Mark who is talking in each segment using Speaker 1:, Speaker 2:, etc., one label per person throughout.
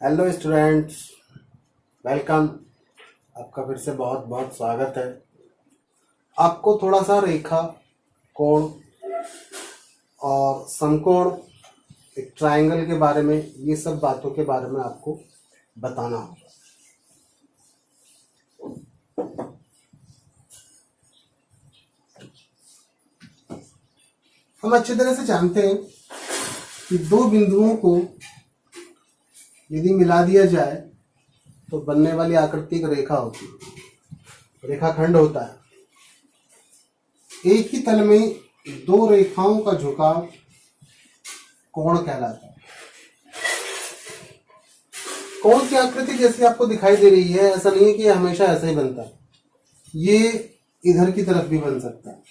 Speaker 1: Hello students, welcome. आपका फिर से बहुत बहुत स्वागत है। आपको थोड़ा सा रेखा, कोण और समकोण, एक ट्रायंगल के बारे में, ये सब बातों के बारे में आपको बताना होगा। हम अच्छी तरह से जानते हैं कि दो बिंदुओं को यदि मिला दिया जाए तो बनने वाली आकृति एक रेखा होती है, रेखाखंड होता है। एक ही तल में दो रेखाओं का झुकाव कोण कहलाता है। कोण की आकृति जैसी आपको दिखाई दे रही है, ऐसा नहीं है कि ये हमेशा ऐसा ही बनता है, ये इधर की तरफ भी बन सकता है।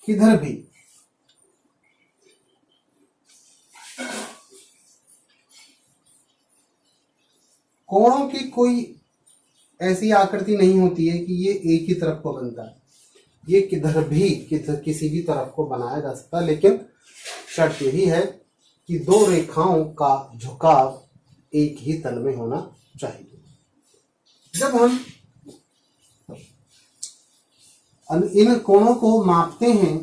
Speaker 1: किधर भी कोणों की कोई ऐसी आकृति नहीं होती है कि ये एक ही तरफ को बनता है। ये किधर भी किसी भी तरफ को बनाया जा सकता है, लेकिन शर्त यही है कि दो रेखाओं का झुकाव एक ही तल में होना चाहिए। जब हम इन कोणों को मापते हैं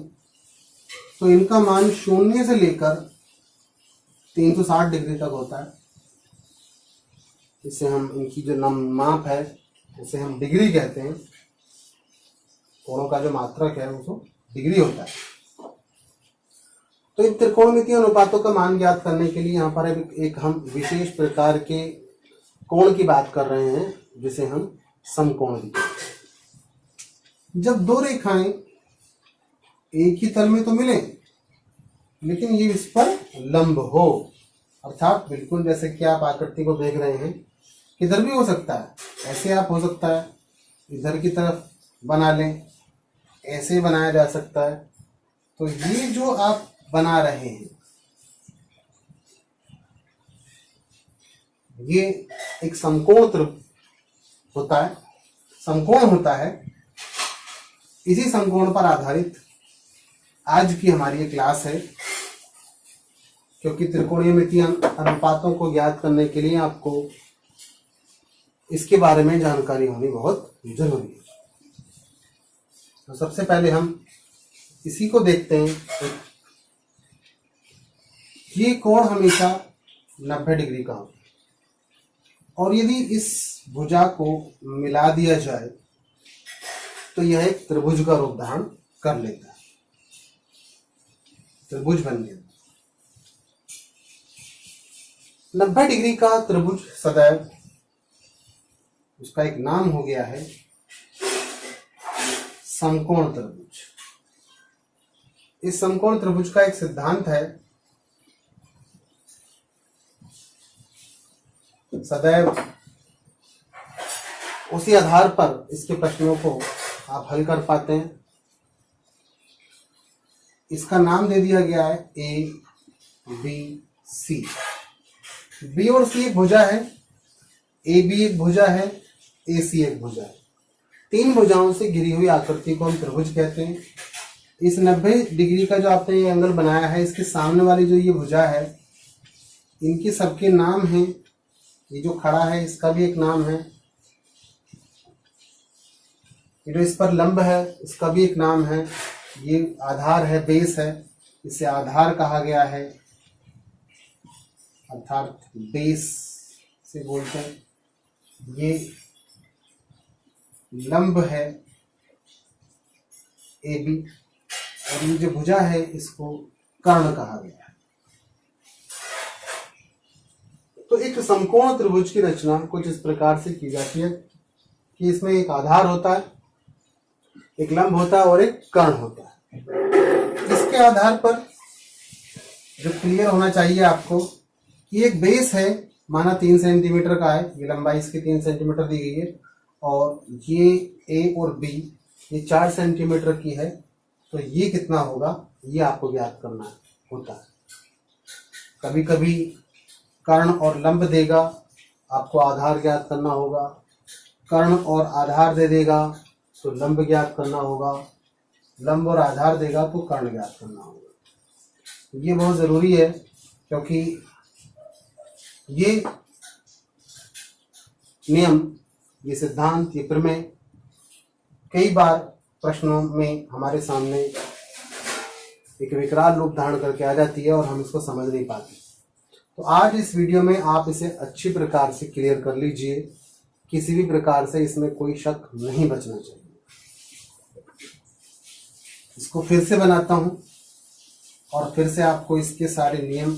Speaker 1: तो इनका मान 0 से लेकर 360 डिग्री तक होता है। इसे हम, इनकी जो माप है उसे हम डिग्री कहते हैं। कोणों का जो मात्रक है उसको डिग्री होता है। तो इन त्रिकोणमितीय अनुपातों का मान ज्ञात करने के लिए यहाँ पर एक हम विशेष प्रकार के कोण की बात कर रहे हैं, जिसे हम समकोण कहते हैं। जब दो रेखाएं एक ही तल में तो मिले, लेकिन ये इस पर लंब हो, अर्थात बिल्कुल जैसे कि आप आकृति को देख रहे हैं, किधर भी हो सकता है। ऐसे आप हो सकता है, इधर की तरफ बना लें, ऐसे बनाया जा सकता है। तो ये जो आप बना रहे हैं, ये एक समकोण होता है, समकोण होता है। इसी समकोण पर आधारित आज की हमारी ये क्लास है, क्योंकि त्रिकोणमितीय अनुपातों को ज्ञात करने के लिए आपको इसके बारे में जानकारी होनी बहुत जरूरी है। तो सबसे पहले हम इसी को देखते हैं। ये कोण हमेशा 90 डिग्री का होता है, और यदि इस भुजा को मिला दिया जाए तो यह एक त्रिभुज का रूप धारण कर लेता है। त्रिभुज बन गया। 90 डिग्री का त्रिभुज सदैव, उसका एक नाम हो गया है समकोण त्रिभुज। इस समकोण त्रिभुज का एक सिद्धांत है, सदैव उसी आधार पर इसके प्रश्नों को आप हल कर पाते हैं। इसका नाम दे दिया गया है ए बी सी। बी और सी एक भुजा है, ए बी एक भुजा है, ए सी एक भुजा है। तीन भुजाओं से घिरी हुई आकृति को हम त्रिभुज कहते हैं। इस 90 डिग्री का जो आपने ये एंगल बनाया है, इसके सामने वाली जो ये भुजा है, इनके सबके नाम हैं। ये जो खड़ा है इसका भी एक नाम है। ये जो इस पर लंब है इसका भी एक नाम है। ये आधार है, बेस है, इसे आधार कहा गया है, अर्थात बेस से बोलते हैं। ये लंब है ए बी, और ये जो भुजा है इसको कर्ण कहा गया है। तो एक समकोण त्रिभुज की रचना कुछ इस प्रकार से की जाती है कि इसमें एक आधार होता है, एक लंब होता है और एक कर्ण होता है। इसके आधार पर जो क्लियर होना चाहिए आपको कि एक बेस है, माना 3 सेंटीमीटर का है, ये लंबाई इसकी 3 सेंटीमीटर दी गई है, और ये ए और बी ये 4 सेंटीमीटर की है। तो ये कितना होगा ये आपको ज्ञात करना होता है। कभी कभी कर्ण और लंब देगा, आपको आधार ज्ञात करना होगा। कर्ण और आधार दे देगा तो लंब ज्ञात करना होगा। लंब और आधार देगा तो कर्ण ज्ञात करना होगा। ये बहुत जरूरी है क्योंकि ये नियम, ये सिद्धांत, ये प्रमेय कई बार प्रश्नों में हमारे सामने एक विकराल रूप धारण करके आ जाती है और हम इसको समझ नहीं पाते। तो आज इस वीडियो में आप इसे अच्छी प्रकार से क्लियर कर लीजिए, किसी भी प्रकार से इसमें कोई शक नहीं बचना चाहिए। इसको फिर से बनाता हूं और फिर से आपको इसके सारे नियम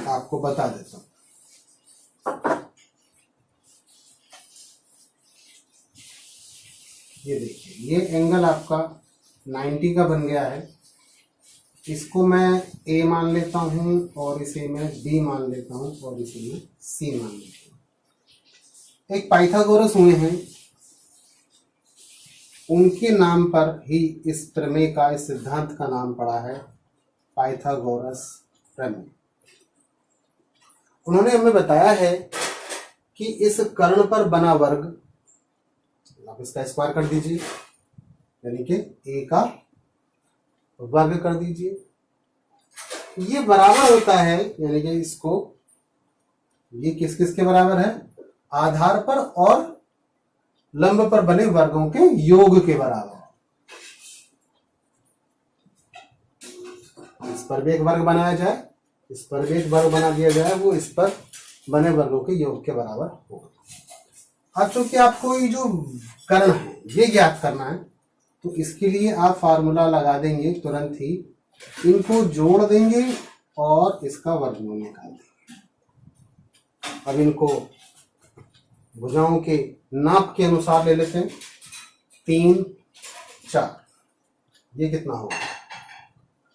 Speaker 1: आपको बता देता हूं। ये देखिए, ये एंगल आपका 90 का बन गया है। इसको मैं A मान लेता हूं और इसे मैं B मान लेता हूं और इसे मैं C मान लेता हूं। एक पाइथागोरस हुए हैं, उनके नाम पर ही इस प्रमेय का, इस सिद्धांत का नाम पड़ा है पाइथागोरस प्रमेय। उन्होंने हमें बताया है कि इस कर्ण पर बना वर्ग, आप इसका स्क्वायर कर दीजिए, यानी कि A का वर्ग कर दीजिए, ये बराबर होता है, यानी कि इसको, ये किस किस के बराबर है, आधार पर और लंब पर बने वर्गों के योग के बराबर। इस पर भी एक वर्ग बनाया जाए, इस पर भी एक वर्ग बना दिया जाए, वो इस पर बने वर्गों के योग के बराबर होगा। अब चूंकि आपको ये जो कर्ण है ये ज्ञात करना है, तो इसके लिए आप फार्मूला लगा देंगे तुरंत ही, इनको जोड़ देंगे और इसका वर्गमूल निकाल देंगे। अब इनको भुजाओं के नाप के अनुसार ले लेते हैं, 3, 4, ये कितना होगा।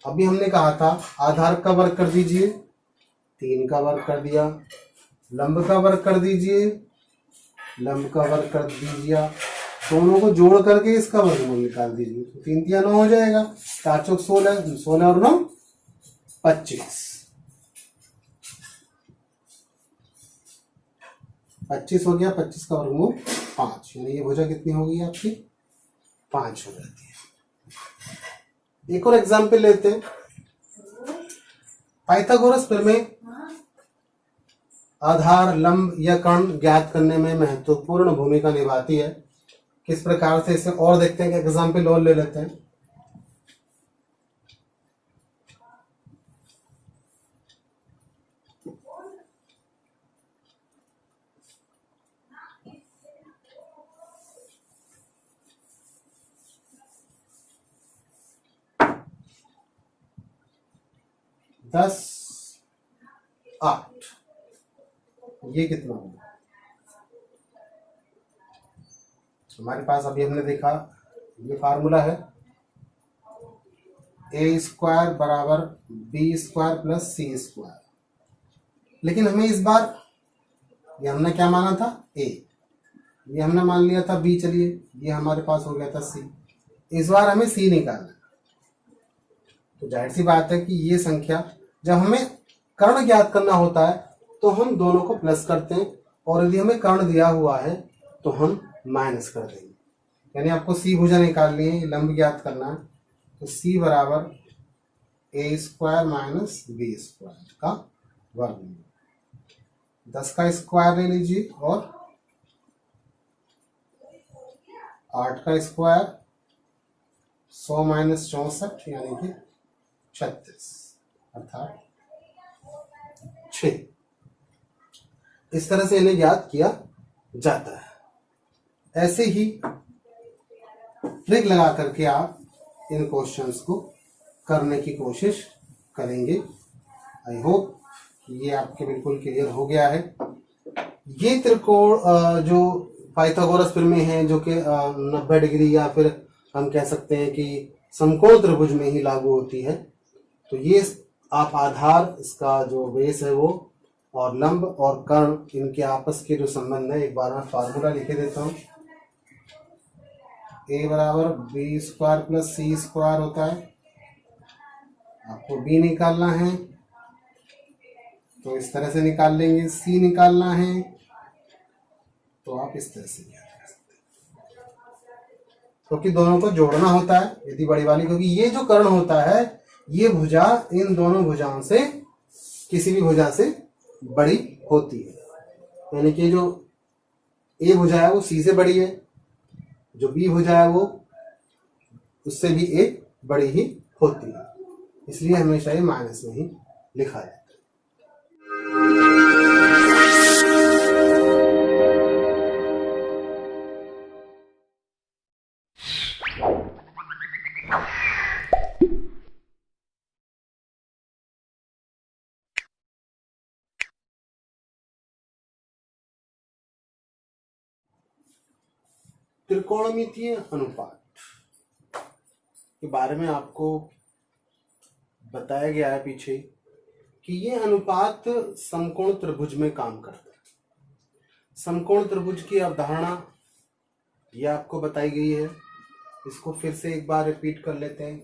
Speaker 1: अभी हमने कहा था आधार का वर्ग कर दीजिए, 3 का वर्ग कर दिया, लंब का वर्ग कर दीजिए, लंब का वर्ग कर दीजिए, दोनों को जोड़ करके इसका वर्गमूल निकाल दीजिए, तो 3 3 9 हो जाएगा, 4 चौक 16, 16 और 9 25, 25 हो गया, 25 का वर्गमूल 5, यानी ये भुजा कितनी होगी आपकी, 5 हो जाती है। एक और एग्जाम्पल लेते हैं। पाइथागोरस प्रमेय आधार, लंब या कर्ण ज्ञात करने में महत्वपूर्ण भूमिका निभाती है। किस प्रकार से, इसे और देखते हैं, एग्जाम्पल और ले लेते हैं। दस 8, ये कितना होगा हमारे पास। अभी हमने देखा ये फार्मूला है, A² बराबर B² प्लस C²। लेकिन हमें इस बार, ये हमने क्या माना था, A, ये हमने मान लिया था B, चलिए ये हमारे पास हो गया था C। इस बार हमें C निकालना है। तो जाहिर सी बात है कि ये संख्या, जब हमें कर्ण ज्ञात करना होता है तो हम दोनों को प्लस करते हैं, और यदि हमें कर्ण दिया हुआ है तो हम माइनस कर देंगे। यानी आपको C भुजा निकालनी है, लंब ज्ञात करना है, तो C बराबर A² माइनस B² का वर्गमूल। 10 का स्क्वायर ले लीजिए और 8 का स्क्वायर, 100 माइनस 64 यानी कि 36, अर्थात 6। इस तरह से इन्हें ज्ञात किया जाता है। ऐसे ही ट्रिक लगा करके आप इन क्वेश्चंस को करने की कोशिश करेंगे। आई होप ये आपके बिल्कुल क्लियर हो गया है। ये त्रिकोण जो पाइथागोरस प्रमेय है, जो कि 90 डिग्री या फिर हम कह सकते हैं कि समकोण त्रिभुज में ही लागू होती है। तो ये आप आधार, इसका जो बेस है वो, और लंब और कर्ण, इनके आपस के जो संबंध है, एक बार मैं फार्मूला लिखे देता हूँ। A बराबर B² प्लस C² होता है। आपको B निकालना है तो इस तरह से निकाल लेंगे, C निकालना है तो आप इस तरह से निकाल सकते हैं। क्योंकि दोनों को जोड़ना होता है यदि बड़ी वाली, क्योंकि ये जो कर्ण होता है ये भुजा इन दोनों भुजाओं से किसी भी भुजा से बड़ी होती है। यानी कि जो ए भुजा है वो सी से बड़ी है, जो बी भुजा है वो उससे भी ए बड़ी ही होती है, इसलिए हमेशा ये माइनस में ही लिखा है। त्रिकोणमितीय अनुपात के बारे में आपको बताया गया है पीछे कि ये अनुपात समकोण त्रिभुज में काम करता है। समकोण त्रिभुज की अवधारणा ये आपको बताई गई है, इसको फिर से एक बार रिपीट कर लेते हैं।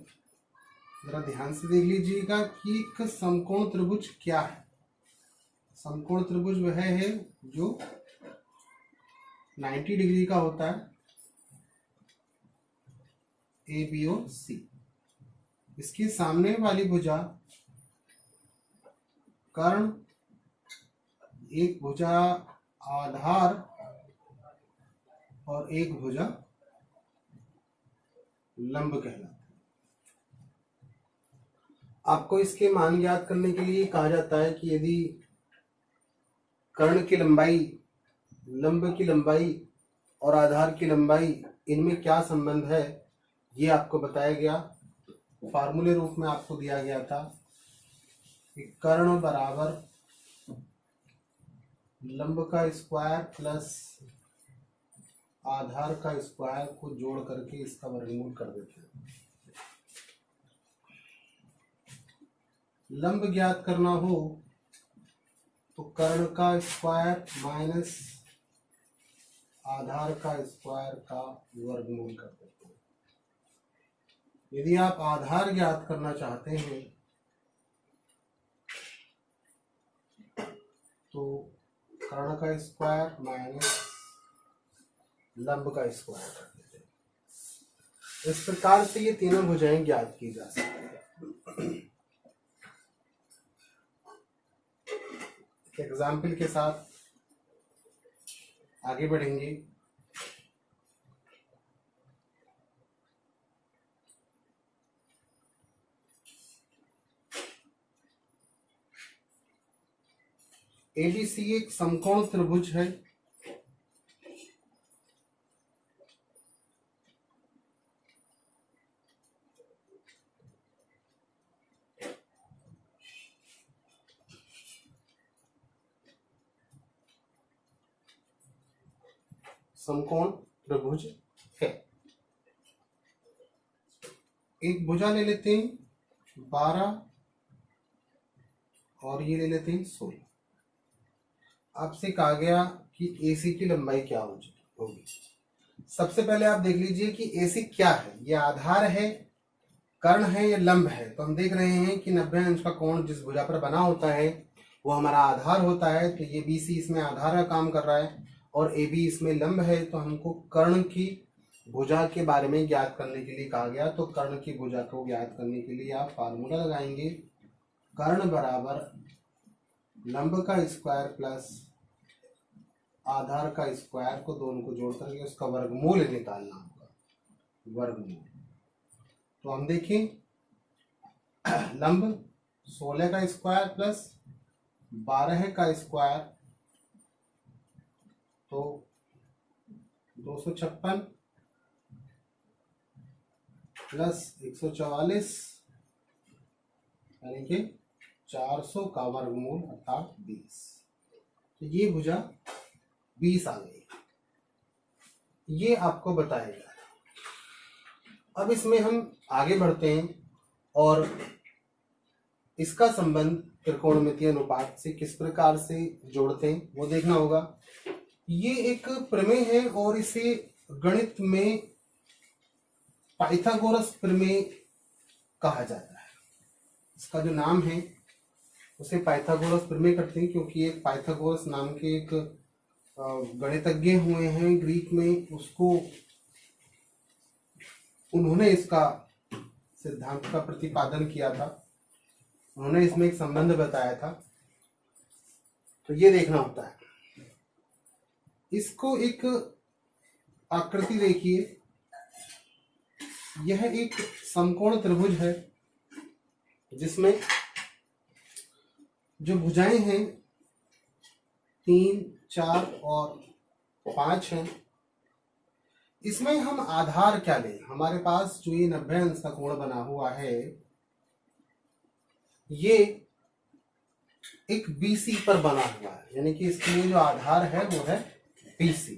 Speaker 1: जरा ध्यान से देख लीजिएगा कि एक समकोण त्रिभुज क्या है। समकोण त्रिभुज वह है जो 90 डिग्री का होता है, ए बी और सी। इसके सामने वाली भुजा कर्ण, एक भुजा आधार और एक भुजा लंब कहलाता है। आपको इसके मान ज्ञात करने के लिए कहा जाता है कि यदि कर्ण की लंबाई, लंब की लंबाई और आधार की लंबाई इनमें क्या संबंध है, ये आपको बताया गया। फार्मूले रूप में आपको दिया गया था कि कर्ण बराबर लंब का स्क्वायर प्लस आधार का स्क्वायर को जोड़ करके इसका वर्गमूल कर देते हैं। लंब ज्ञात करना हो तो कर्ण का स्क्वायर माइनस आधार का स्क्वायर का वर्गमूल कर देते हैं। यदि आप आधार ज्ञात करना चाहते हैं तो कर्ण का स्क्वायर माइनस लंब का स्क्वायर कर देते हैं। इस प्रकार से ये तीनों भुजाएं ज्ञात की जा सकती है। एग्जाम्पल के साथ आगे बढ़ेंगे। एबीसी एक समकोण त्रिभुज है। समकोण त्रिभुज है। एक भुजा ले लेते हैं 12 और ये ले लेते हैं 16। आपसे कहा गया कि AC की लंबाई क्या होगी। सबसे पहले आप देख लीजिए कि AC क्या है, ये आधार है, कर्ण है या लंब है। तो हम देख रहे हैं कि 90 अंश का कोण जिस भुजा पर बना होता है वो हमारा आधार होता है। तो ये BC इसमें आधार का काम कर रहा है और AB इसमें लंब है। तो हमको कर्ण की भुजा के बारे में ज्ञात करने के लिए कहा गया। तो कर्ण की भुजा को ज्ञात करने के लिए आप फार्मूला लगाएंगे, कर्ण बराबर लंब का स्क्वायर प्लस आधार का स्क्वायर को दोनों को जोड़ करके उसका वर्गमूल निकालना होगा, वर्गमूल। तो हम देखें लंब 16 का स्क्वायर प्लस 12 का स्क्वायर तो 256 प्लस 144 यानी कि 400 का वर्गमूल अर्थात 20। तो ये भुजा 20 आ गई, ये आपको बताएगा। अब इसमें हम आगे बढ़ते हैं और इसका संबंध त्रिकोणमितीय अनुपात से किस प्रकार से जोड़ते हैं वो देखना होगा। ये एक प्रमेय है और इसे गणित में पाइथागोरस प्रमेय कहा जाता है। इसका जो नाम है उसे पाइथागोरस प्रमेय करते हैं क्योंकि एक पाइथागोरस नाम के एक गणितज्ञ हुए हैं ग्रीक में, उसको उन्होंने इसका सिद्धांत का प्रतिपादन किया था, उन्होंने इसमें एक संबंध बताया था। तो ये देखना होता है। इसको एक आकृति देखिए, यह एक समकोण त्रिभुज है जिसमें जो भुजाएं हैं 3, 4 और 5 हैं। इसमें हम आधार क्या लें? हमारे पास जो ये 90 अंश का कोण बना हुआ है, ये एक BC पर बना हुआ है, यानी कि इसके लिए जो आधार है वो है BC।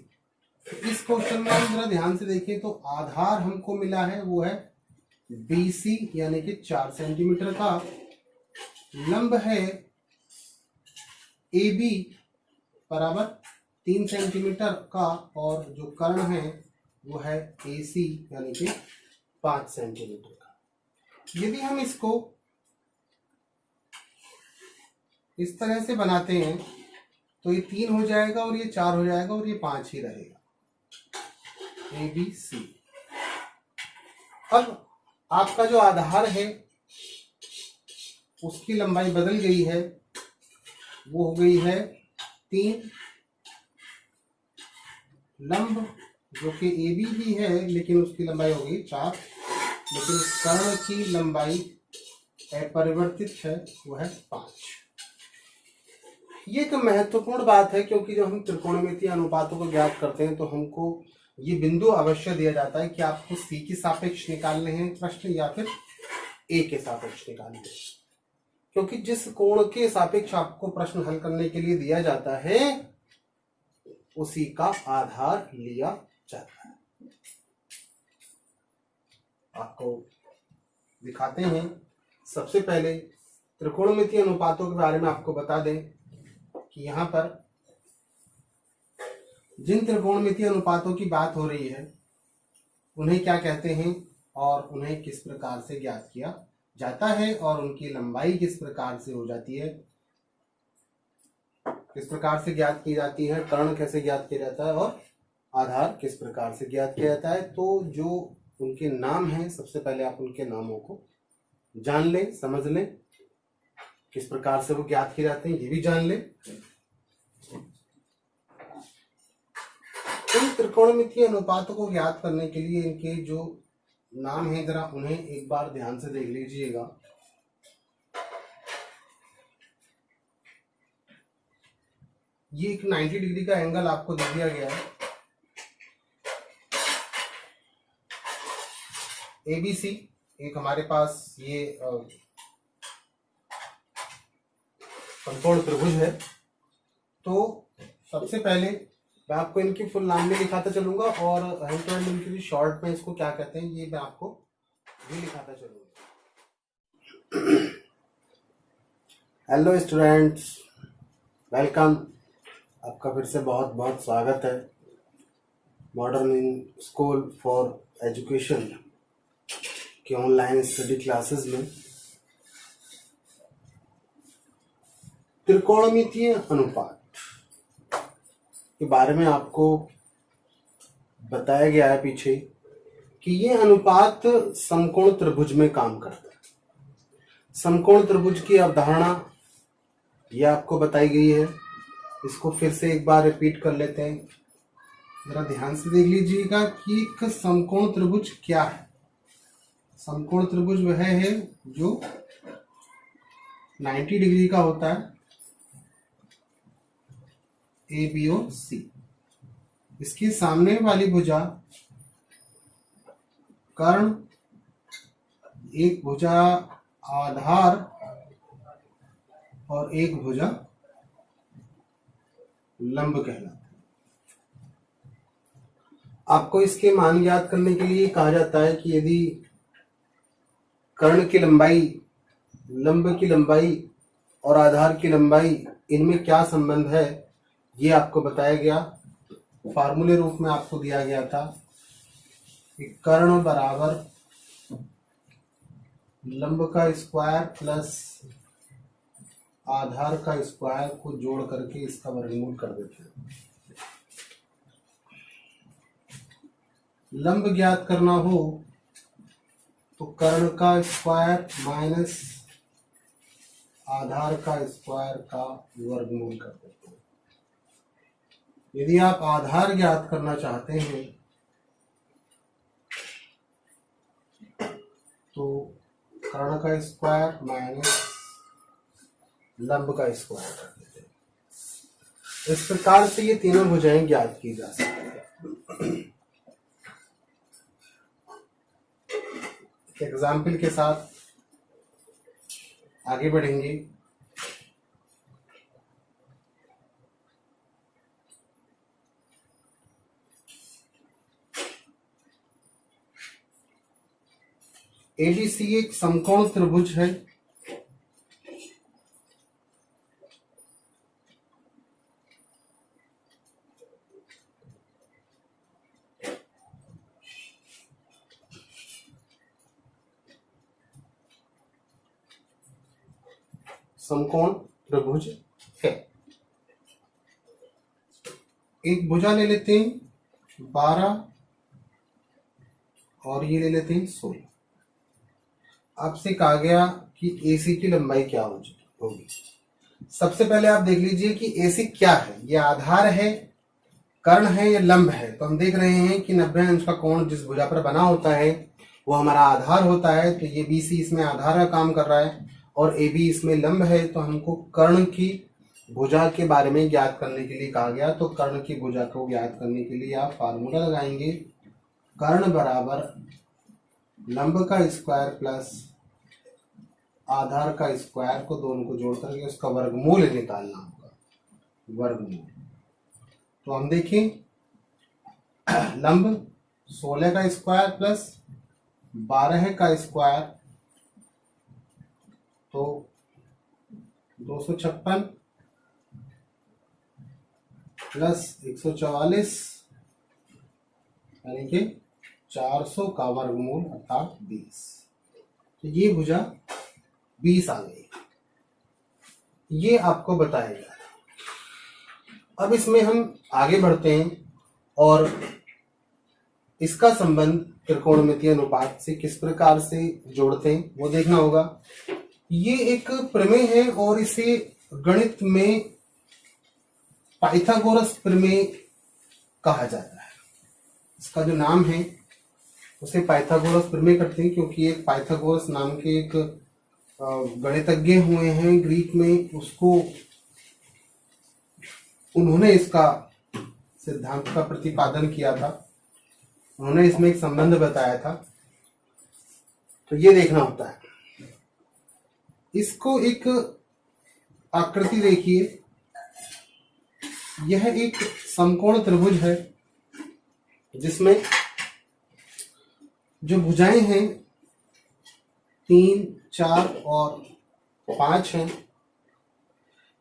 Speaker 1: इस क्वेश्चन में हम जरा ध्यान से देखें तो आधार हमको मिला है वो है BC, यानी कि 4 सेंटीमीटर का। लंब है AB बराबर 3 सेंटीमीटर का, और जो कर्ण है वो है AC, यानी कि 5 सेंटीमीटर का। यदि हम इसको इस तरह से बनाते हैं तो ये 3 हो जाएगा और ये 4 हो जाएगा और ये 5 ही रहेगा, ABC। अब आपका जो आधार है उसकी लंबाई बदल गई है, वो हो गई है 3। लंब जो कि AB भी है लेकिन उसकी लंबाई हो गई 4, लेकिन कर्ण की लंबाई अपरिवर्तित है, वो है 5। ये एक महत्वपूर्ण बात है, क्योंकि जब हम त्रिकोणमितीय अनुपातों को ज्ञात करते हैं तो हमको ये बिंदु अवश्य दिया जाता है कि आपको C की सापेक्ष निकालने हैं प्रश्न या फिर A के सापेक्ष निकालने हैं। क्योंकि जिस कोण के सापेक्ष आपको प्रश्न हल करने के लिए दिया जाता है उसी का आधार लिया जाता है। आपको दिखाते हैं। सबसे पहले त्रिकोणमितीय अनुपातों के बारे में आपको बता दें कि यहाँ पर जिन त्रिकोणमितीय अनुपातों की बात हो रही है उन्हें क्या कहते हैं और उन्हें किस प्रकार से ज्ञात किया जाता है, और उनकी लंबाई किस प्रकार से हो जाती है, किस प्रकार से ज्ञात की जाती है, कर्ण कैसे ज्ञात किया जाता है और आधार किस प्रकार से ज्ञात किया जाता है। तो जो उनके नाम हैं, सबसे पहले आप उनके नामों को जान लें, समझ लें, किस प्रकार से वो ज्ञात किए जाते हैं ये भी जान लें। इन त्रिकोणमितीय अनुपातों को ज्ञात करने के लिए इनके जो नाम है जरा उन्हें एक बार ध्यान से देख लीजिएगा। ये एक 90 डिग्री का एंगल आपको दे दिया गया है, ABC। एक हमारे पास ये समकोण त्रिभुज है। तो सबसे पहले मैं आपको इनकी फुल नाम भी लिखाता चलूंगा और हैंड टू हैंड इनकी शॉर्ट में इसको क्या कहते हैं ये मैं आपको भी लिखाता चलूंगा। Hello students, welcome. आपका फिर से बहुत बहुत स्वागत है मॉडर्न स्कूल फॉर एजुकेशन के ऑनलाइन स्टडी क्लासेस में। त्रिकोणमितीय अनुपात के बारे में आपको बताया गया है पीछे कि ये अनुपात समकोण त्रिभुज में काम करता है। समकोण त्रिभुज की अवधारणा ये आपको बताई गई है। इसको फिर से एक बार रिपीट कर लेते हैं, जरा ध्यान से देख लीजिएगा कि एक समकोण त्रिभुज क्या है। समकोण त्रिभुज वह है जो 90 डिग्री का होता है, AB और C। इसके सामने वाली भुजा कर्ण, एक भुजा आधार और एक भुजा लंब कहलाता है। आपको इसके मान ज्ञात करने के लिए कहा जाता है कि यदि कर्ण की लंबाई, लंब की लंबाई और आधार की लंबाई, इनमें क्या संबंध है ये आपको बताया गया। फार्मूले रूप में आपको दिया गया था कि कर्ण बराबर लंब का स्क्वायर प्लस आधार का स्क्वायर को जोड़ करके इसका वर्गमूल कर देते हैं। लंब ज्ञात करना हो तो कर्ण का स्क्वायर माइनस आधार का स्क्वायर का वर्गमूल कर देते हैं। यदि आप आधार ज्ञात करना चाहते हैं तो कर्ण का स्क्वायर माइनस लंब का स्क्वायर कर देते हैं। इस प्रकार से ये तीनों भुजाएं ज्ञात की जा सकती है। एग्जाम्पल के साथ आगे बढ़ेंगे। एबीसी एक समकोण त्रिभुज है। समकोण त्रिभुज है। एक भुजा ले लेते हैं 12 और ये ले लेते हैं 16। आपसे कहा गया कि AC की लंबाई क्या होगी। सबसे पहले आप देख लीजिए कि AC क्या है। ये आधार है, कर्ण है या लंब है। तो हम देख रहे हैं कि 90 अंश का कोण जिस भुजा पर बना होता है वो हमारा आधार होता है। तो ये BC इसमें आधार का काम कर रहा है और AB इसमें लंब है। तो हमको कर्ण की भुजा के बारे में ज्ञात करने के लिए कहा गया। तो कर्ण की भुजा को ज्ञात करने के लिए आप फार्मूला लगाएंगे, कर्ण बराबर लंब का स्क्वायर प्लस आधार का स्क्वायर को दोनों को जोड़ करके उसका वर्गमूल निकालना होगा, वर्गमूल। तो हम देखें लंब 16 का स्क्वायर प्लस 12 का स्क्वायर तो 256 प्लस 144 यानी कि 400 का वर्गमूल अर्थात 20। तो ये भुजा 20 आ गई, ये आपको बताएगा। अब इसमें हम आगे बढ़ते हैं और इसका संबंध त्रिकोणमितीय अनुपात से किस प्रकार से जोड़ते हैं वो देखना होगा। ये एक प्रमेय है और इसे गणित में पाइथागोरस प्रमेय कहा जाता है। इसका जो नाम है उसे पाइथागोरस प्रमेय करते हैं क्योंकि एक पाइथागोरस नाम के एक गणितज्ञ हुए हैं ग्रीक में, उसको उन्होंने इसका सिद्धांत का प्रतिपादन किया था, उन्होंने इसमें एक संबंध बताया था। तो ये देखना होता है। इसको एक आकृति देखिए, यह एक समकोण त्रिभुज है जिसमें जो भुजाएं हैं 3, 4 और 5 हैं।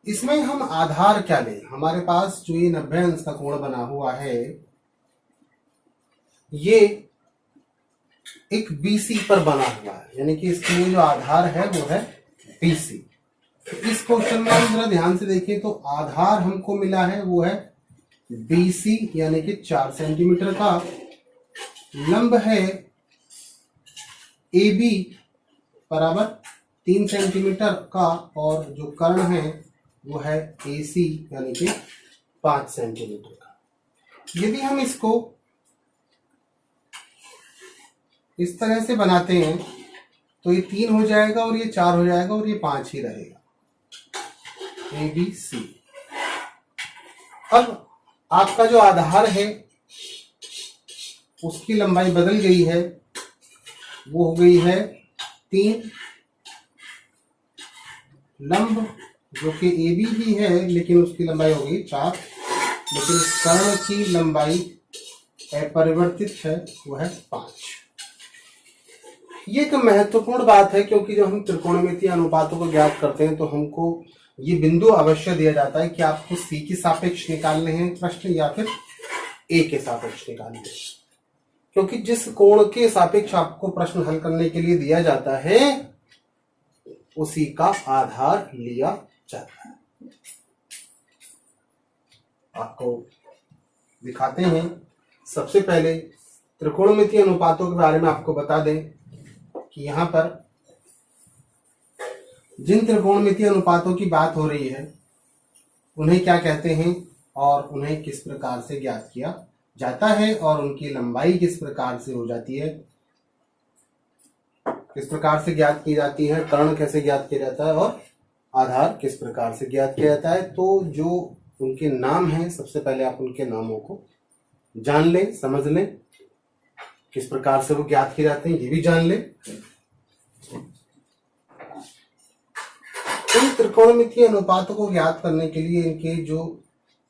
Speaker 1: इसमें हम आधार क्या लें? हमारे पास जो ये 90 अंश का कोण बना हुआ है ये एक BC पर बना हुआ है, यानी कि इसके लिए जो आधार है वो है BC। तो इस क्वेश्चन में हम जरा ध्यान से देखें तो आधार हमको मिला है वो है BC यानी कि 4 सेंटीमीटर का, लंब है AB बराबर 3 सेंटीमीटर का और जो कर्ण है वो है AC यानी कि 5 सेंटीमीटर का। यदि हम इसको इस तरह से बनाते हैं तो ये 3 हो जाएगा और ये 4 हो जाएगा और ये 5 ही रहेगा, ABC। अब आपका जो आधार है उसकी लंबाई बदल गई है, वो हो गई है 3, लंब जो कि AB भी है लेकिन उसकी लंबाई हो गई 4, लेकिन कर्ण की लंबाई अपरिवर्तित है वो है 5। ये एक महत्वपूर्ण बात है क्योंकि जब हम त्रिकोणमितीय अनुपातों को ज्ञात करते हैं तो हमको ये बिंदु अवश्य दिया जाता है कि आपको C के सापेक्ष निकालने हैं प्रश्न या फिर A के सापेक्ष निकालने हैं, क्योंकि जिस कोण के सापेक्ष आपको प्रश्न हल करने के लिए दिया जाता है उसी का आधार लिया जाता है। आपको दिखाते हैं। सबसे पहले त्रिकोणमितीय अनुपातों के बारे में आपको बता दें कि यहाँ पर जिन त्रिकोणमितीय अनुपातों की बात हो रही है उन्हें क्या कहते हैं और उन्हें किस प्रकार से ज्ञात किया जाता है और उनकी लंबाई किस प्रकार से हो जाती है, किस प्रकार से ज्ञात की जाती है, कर्ण कैसे ज्ञात किया जाता है और आधार किस प्रकार से ज्ञात किया जाता है। तो जो उनके नाम हैं, सबसे पहले आप उनके नामों को जान लें, समझ लें, किस प्रकार से वो ज्ञात किए जाते हैं ये भी जान लें। इन त्रिकोणमितीय अनुपातों को ज्ञात करने के लिए इनके जो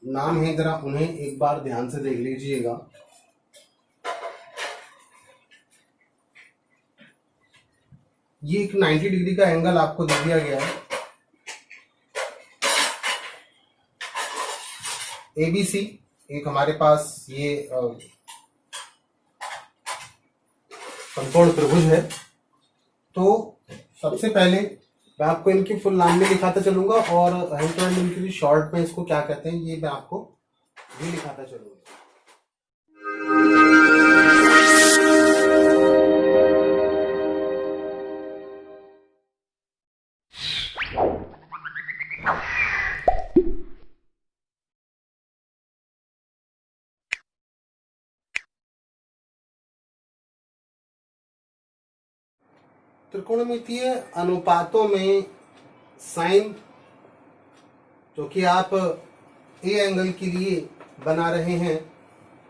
Speaker 1: नाम है जरा उन्हें एक बार ध्यान से देख लीजिएगा। ये एक 90 डिग्री का एंगल आपको दे दिया गया है, ABC एक हमारे पास ये समकोण त्रिभुज है। तो सबसे पहले मैं आपको इनकी फुल नाम में लिखाता चलूंगा और हैंड टू हैंड इनके शॉर्ट में इसको क्या कहते हैं ये मैं आपको भी लिखाता चलूंगा। त्रिकोणमितीय अनुपातों में साइन जो कि आप ए एंगल के लिए बना रहे हैं,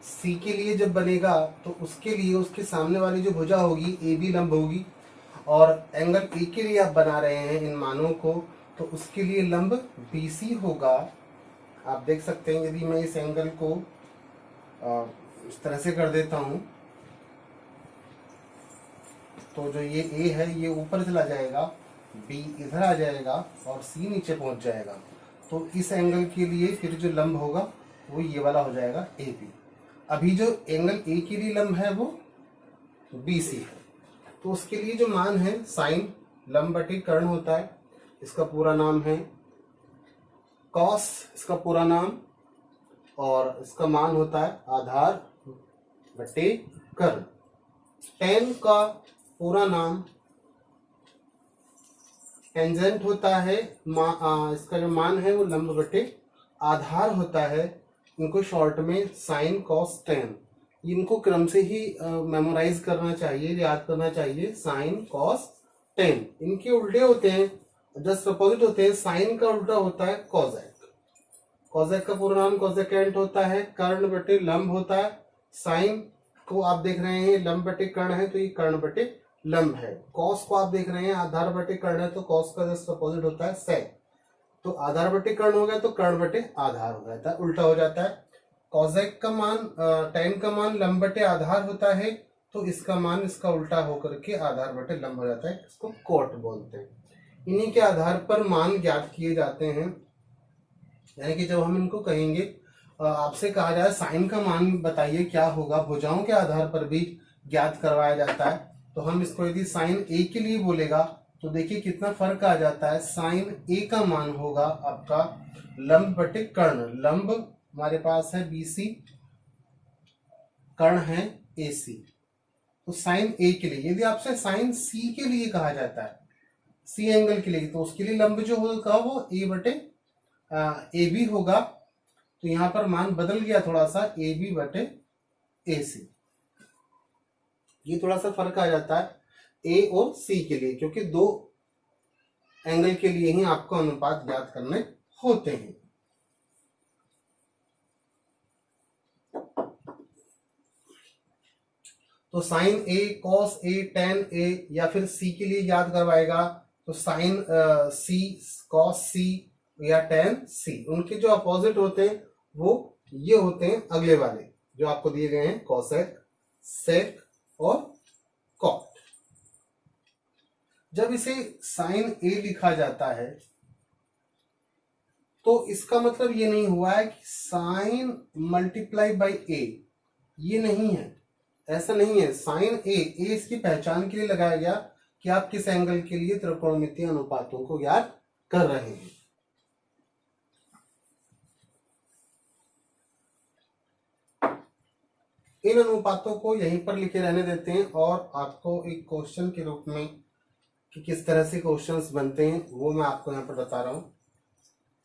Speaker 1: सी के लिए जब बनेगा तो उसके लिए उसके सामने वाली जो भुजा होगी ए बी लंब होगी, और एंगल ए के लिए आप बना रहे हैं इन मानों को तो उसके लिए लंब बी सी होगा। आप देख सकते हैं यदि मैं इस एंगल को इस तरह से कर देता हूं तो जो ये ए है ये ऊपर चला जाएगा, बी इधर आ जाएगा और सी नीचे पहुंच जाएगा। तो इस एंगल के लिए फिर जो लंब होगा वो ये वाला हो जाएगा ए बी। अभी जो एंगल ए के लिए लंब है वो बी सी है, तो उसके लिए जो मान है साइन लंब बटे कर्ण होता है, इसका पूरा नाम है कॉस, इसका पूरा नाम, और इसका मान होता है आधार बटे कर्ण। टेन का पूरा नाम टेंजेंट होता है, इसका जो मान है वो लंब बटे आधार होता है। इनको शॉर्ट में साइन कॉस टेन, इनको क्रम से ही मेमोराइज करना चाहिए, याद करना चाहिए। साइन कॉस टेन इनके उल्टे होते हैं, जस्ट अपोजिट होते हैं। साइन का उल्टा होता है कॉजेक, कॉजेक का पूरा नाम कॉजेकेंट होता है। कर्ण बटे लंब होता है, साइन को आप देख रहे हैं लंब बटे कर्ण है तो ये कर्ण बटे लंब है। कॉस को आप देख रहे हैं आधार बटे कर्ण है तो कॉस का जस्ट अपोजिट होता है सेक। तो आधार बटे कर्ण हो गया तो कर्ण बटे आधार हो जाता है, उल्टा हो जाता है। कॉजेक का मान टेन का मान लंब बटे आधार होता है तो इसका मान इसका उल्टा होकर के आधार बटे लंब हो जाता है, इसको कोट बोलते हैं। इन्हीं के आधार पर मान ज्ञात किए जाते हैं, यानी कि जब हम इनको कहेंगे आपसे कहा जाए साइन का मान बताइए क्या होगा, भुजाओं के आधार पर भी ज्ञात करवाया जाता है। तो हम इसको यदि साइन ए के लिए बोलेगा तो देखिए कितना फर्क आ जाता है। साइन ए का मान होगा आपका लंब बटे कर्ण, लंब हमारे पास है बीसी, कर्ण है एसी। तो साइन ए के लिए, यदि आपसे साइन सी के लिए कहा जाता है, सी एंगल के लिए, तो उसके लिए लंब जो होगा वो ए बटे ए बी होगा। तो यहां पर मान बदल गया थोड़ा सा, ए बी बटे ए सी, ये थोड़ा सा फर्क आ जाता है ए और सी के लिए, क्योंकि दो एंगल के लिए ही आपको अनुपात ज्ञात करने होते हैं। तो sign A, cos A, ten ए, या फिर सी के लिए याद करवाएगा तो साइन सी, कॉस सी या टेन सी। उनके जो अपोजिट होते हैं वो ये होते हैं अगले वाले जो आपको दिए गए हैं, कॉसेक, सेक और कॉट। जब इसे साइन ए लिखा जाता है तो इसका मतलब ये नहीं हुआ है कि साइन मल्टीप्लाई बाई ए, ये नहीं है, ऐसा नहीं है। साइन ए इसकी पहचान के लिए लगाया गया कि आप किस एंगल के लिए त्रिकोणमितीय अनुपातों को याद कर रहे हैं। इन अनुपातों को यहीं पर लिखे रहने देते हैं और आपको एक क्वेश्चन के रूप में कि किस तरह से क्वेश्चंस बनते हैं वो मैं आपको यहाँ पर बता रहा हूँ।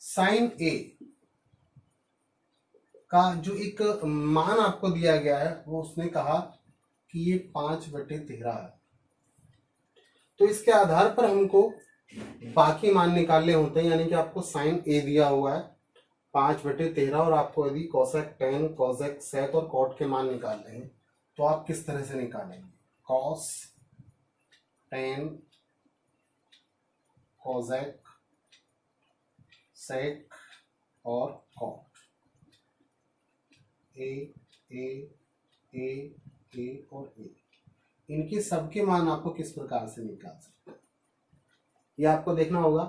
Speaker 1: साइन ए का जो एक मान आपको दिया गया है वो उसने कहा कि ये 5/13 है, तो इसके आधार पर हमको बाकी मान निकालने होते हैं। यानी कि आपको साइन ए दिया हुआ है 5/13 और आपको यदि कोसेक टेन, कोसेक सेक और कॉट के मान निकालने हैं तो आप किस तरह से निकालेंगे? कॉस, टेन, कोसेक, सेक और कॉट, ए ए ए ए और ए, इनके सबके मान आपको किस प्रकार से निकाल सकते हैं ये आपको देखना होगा।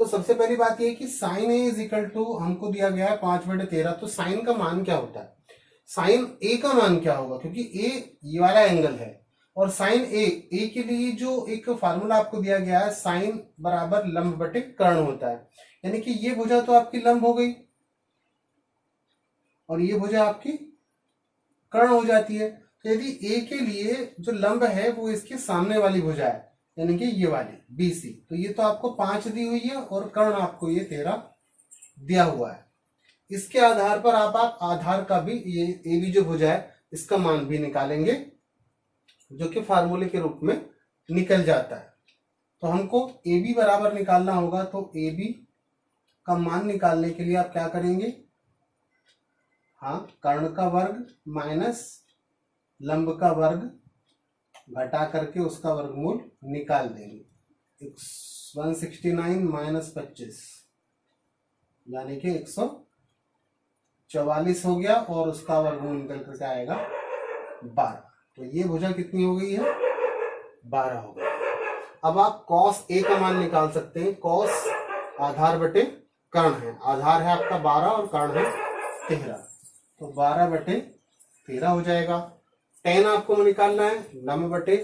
Speaker 1: तो सबसे पहली बात ये कि sine A is equal to हमको दिया गया है 5/13, तो साइन का मान क्या होता है? साइन ए का मान क्या होगा? क्योंकि ए ये वाला एंगल है और साइन ए के लिए जो एक फार्मूला आपको दिया गया है साइन बराबर लंब बटे कर्ण होता है। यानी कि ये भुजा तो आपकी लंब हो गई और ये भुजा आपकी कर्ण हो जाती है। तो यदि ए के लिए जो लंब है वो इसके सामने वाली भुजा है यानी कि ये वाली BC, तो ये तो आपको 5 दी हुई है और कर्ण आपको ये 13 दिया हुआ है। इसके आधार पर आप आधार का भी ये ए बी जो भुजा है इसका मान भी निकालेंगे जो कि फार्मूले के रूप में निकल जाता है। तो हमको ए बी बराबर निकालना होगा, तो ए बी का मान निकालने के लिए आप क्या करेंगे? हाँ, कर्ण का वर्ग माइनस लंब का वर्ग घटा करके उसका वर्गमूल निकाल देंगे। 169 माइनस 25 यानी कि 144 हो गया और उसका वर्गमूल निकल करके आएगा 12। तो ये भुजा कितनी हो गई है? 12 हो गई। अब आप कॉस ए का मान निकाल सकते हैं। कॉस आधार बटे कर्ण है, आधार है आपका 12 और कर्ण है 13, तो 12/13 हो जाएगा। टेन आपको निकालना है, लंब बटे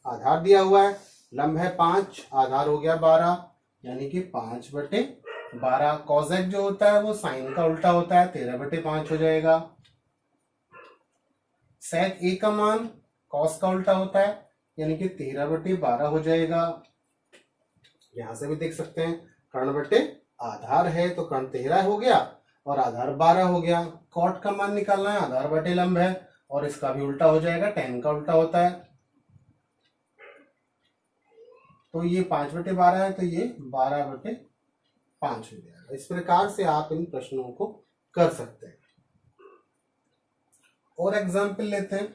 Speaker 1: आधार दिया हुआ है, लंब है 5, आधार हो गया 12 यानी कि 5/12। कॉसेक जो होता है वो साइन का उल्टा होता है, 13/5 हो जाएगा। सेक ए का मान कॉस का उल्टा होता है यानी कि 13/12 हो जाएगा। यहां से भी देख सकते हैं कर्ण बटे आधार है तो कर्ण 13 हो गया और आधार 12 हो गया। कॉट का मान निकालना है, आधार बटे लंब है और इसका भी उल्टा हो जाएगा, टेन का उल्टा होता है। तो ये 5/12 है तो ये 12/5 हो जाएगा। इस प्रकार से आप इन प्रश्नों को कर सकते हैं। और एग्जाम्पल लेते हैं।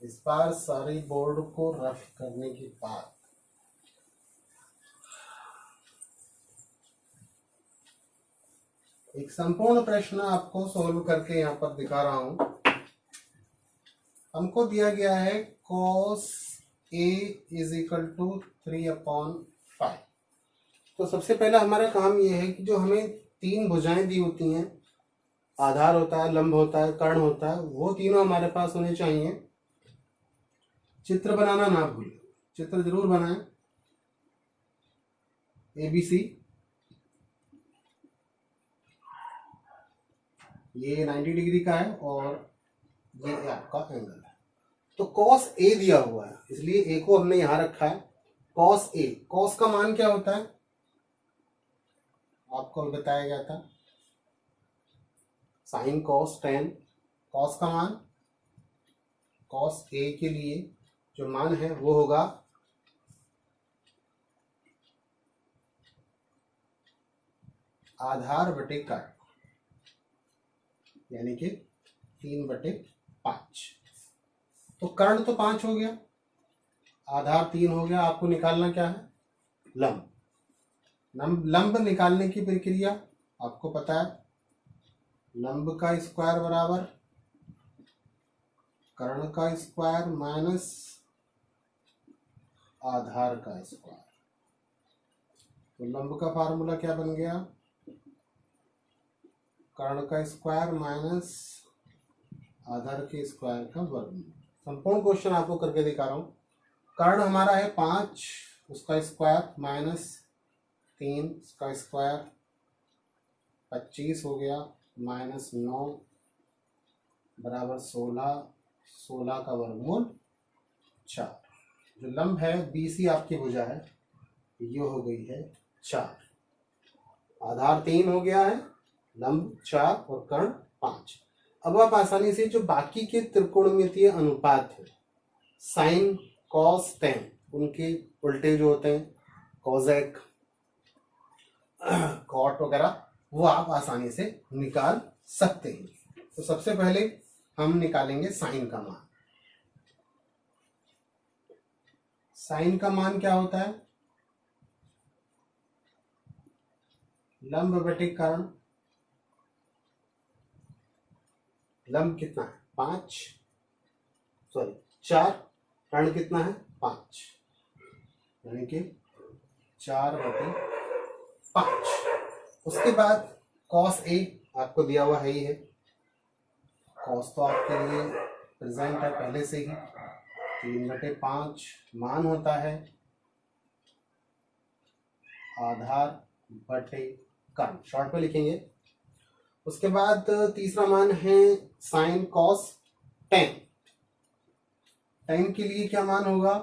Speaker 1: इस बार सारी बोर्ड को रफ करने के बाद एक संपूर्ण प्रश्न आपको सॉल्व करके यहाँ पर दिखा रहा हूं। हमको दिया गया है cos A is equal to 3/5। तो सबसे पहला हमारा काम यह है कि जो हमें 3 भुजाएं दी होती हैं, आधार होता है, लंब होता है, कर्ण होता है, वो तीनों हमारे पास होने चाहिए। चित्र बनाना ना भूलें, चित्र जरूर बनाएं। ABC ये 90 डिग्री का है और ये आपका एंगल है। तो cos A दिया हुआ है इसलिए A को हमने यहां रखा है। cos A, cos का मान क्या होता है आपको बताया गया था, sin cos tan। cos का मान cos A के लिए जो मान है वो होगा आधार बटे कर्ण यानी कि 3/5। तो कर्ण तो 5 हो गया, आधार 3 हो गया। आपको निकालना क्या है? लंब। लंब निकालने की प्रक्रिया आपको पता है, लंब का स्क्वायर बराबर कर्ण का स्क्वायर माइनस आधार का स्क्वायर। तो लंब का फार्मूला क्या बन गया? कर्ण का स्क्वायर माइनस आधार के स्क्वायर का वर्गमूल। संपूर्ण क्वेश्चन आपको करके दिखा रहा हूं। कर्ण हमारा है 5 उसका स्क्वायर माइनस 3 का स्क्वायर 25 हो गया, माइनस 9 बराबर 16, 16 का वर्गमूल 4। जो लंब है BC आपकी भुजा है ये हो गई है 4। आधार 3 हो गया है, लंब 4 और कर्ण 5। अब आप आसानी से जो बाकी के त्रिकोणमितीय अनुपात है साइन कॉस टेन उनके उल्टे जो होते हैं कोसेक कॉट वगैरह वो आप आसानी से निकाल सकते हैं। तो सबसे पहले हम निकालेंगे साइन का मान। साइन का मान क्या होता है? लंब बटे कर्ण। लंब कितना है 5, सॉरी 4, कर्ण कितना है 5, यानी कि 4 बटे 5। उसके बाद कॉस ए आपको दिया हुआ है ही है, कॉस तो आपके लिए प्रेजेंट है पहले से ही। 3/5 मान होता है आधार बटे कर्ण, शॉर्ट में लिखेंगे। उसके बाद तीसरा मान है साइन कॉस टेन। टेन के लिए क्या मान होगा?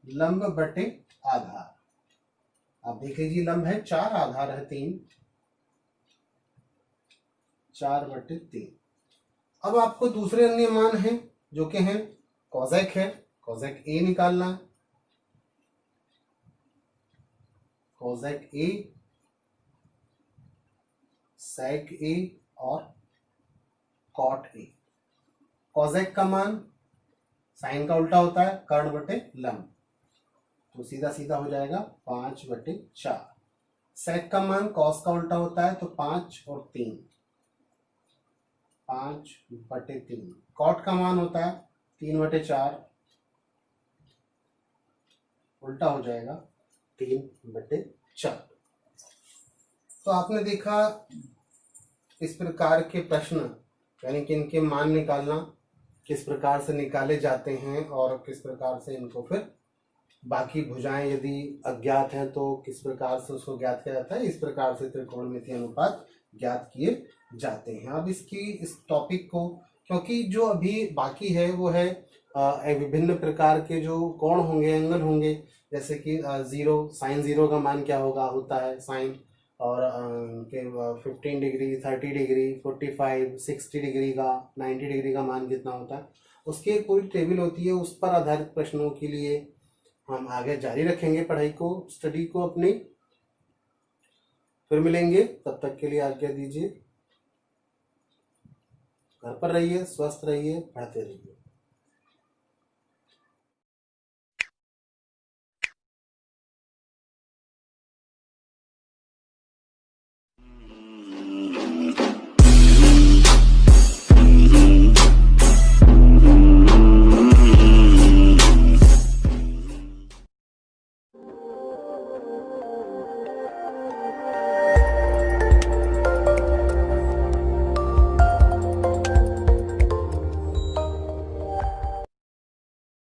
Speaker 1: लंब बटे आधार। आप देख लीजिए लंब है 4, आधार है 3, 4/3। अब आपको दूसरे अन्य मान हैं जो कि हैं कोसेक है, कोसेक ए निकालना है। कोसेक ए, सेक ए और कॉट ए। कोसेक का मान साइन का उल्टा होता है कर्ण बटे लंब, तो सीधा सीधा हो जाएगा 5/4। सेक का मान कॉस का उल्टा होता है तो 5 और 3, 5/3। कॉट का मान होता है 3/4, उल्टा हो जाएगा 3/4। तो आपने देखा इस प्रकार के प्रश्न, यानी कि इनके मान निकालना किस प्रकार से निकाले जाते हैं और किस प्रकार से इनको फिर बाकी भुजाएं यदि अज्ञात हैं तो किस प्रकार से उसको ज्ञात किया जाता है, इस प्रकार से त्रिकोणमितीय अनुपात ज्ञात किए जाते हैं। अब इस टॉपिक को, क्योंकि जो अभी बाकी है वो है विभिन्न प्रकार के जो कोण होंगे, एंगल होंगे, जैसे कि जीरो, साइन जीरो का मान क्या होता है साइन, और 15 डिग्री, 30 डिग्री, 45, 60 डिग्री का, 90 डिग्री का मान कितना होता है, उसकी एक पूरी टेबल होती है। उस पर आधारित प्रश्नों के लिए हम आगे जारी रखेंगे पढ़ाई को, स्टडी को अपनी। फिर मिलेंगे, तब तक के लिए आज्ञा दीजिए। घर पर रहिए, स्वस्थ रहिए, पढ़ते रहिए।